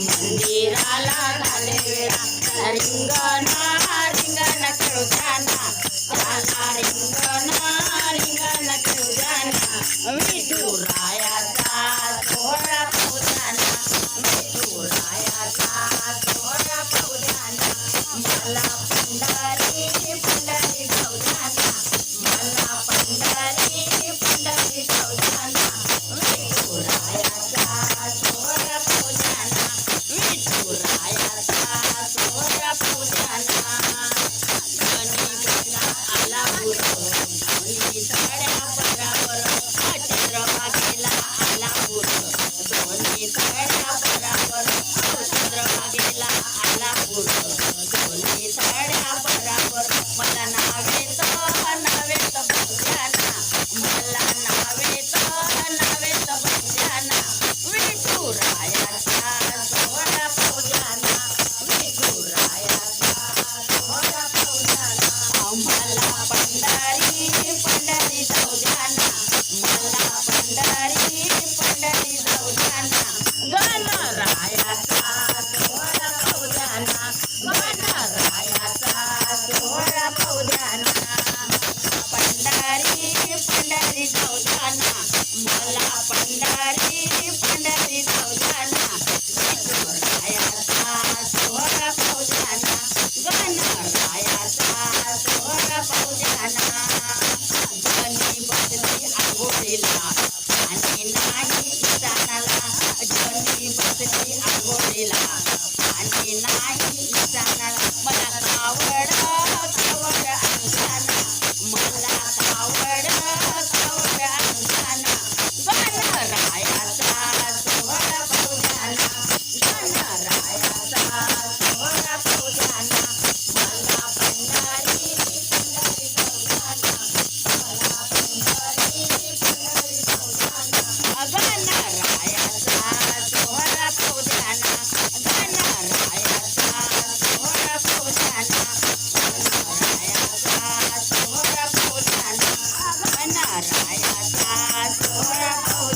मंदिराला झाले वेळा रिंगण रिंगण खेळू जाना त्याला रिंगण रिंगण खेळू जाना विठुरायाचा सोहळा पाहू जाना विठुरायाचा सोहळा पाहू जाना मला पंढरी पंढरी जाऊ जाना मला पंढरी पंढरी जाऊ जाना विठुरायाचा सोहळा पाहू जाना विठुरायाचा सोहळा पाहू जाना गणपतीला आला बुर दोन्ही सगळ्या बराबर चंद्रभागेला आला बुर दोन्ही सगळ्या बराबर चंद्रभागेला आला बुर दोन्ही सगळ्या बराबर मला नावेत नावेत बंजाना मला नावेत नावेत बंजाना विठुरायाचा सोहळा पाहू जाना विठुरायाचा सोहळा पाहू जाना मला पंढरी पंढरी जाऊ जाना मला पंढरी पंढरी जाऊ जाना गणरायाचा सोहळा पाहू जाना गणरायाचा सोहळा पाहू जाना पंढरी पंढरी जाऊ जाना मला पंढरी पंढरी जाऊ जाना विठुरायाचा सोहळा पाहू जाना गणरायाचा सोहळा पाहू जाना जनी बसली आंघोळीला आणि नाही जाणाला जनी बसली आंघोळीला आणि नाही जाणाला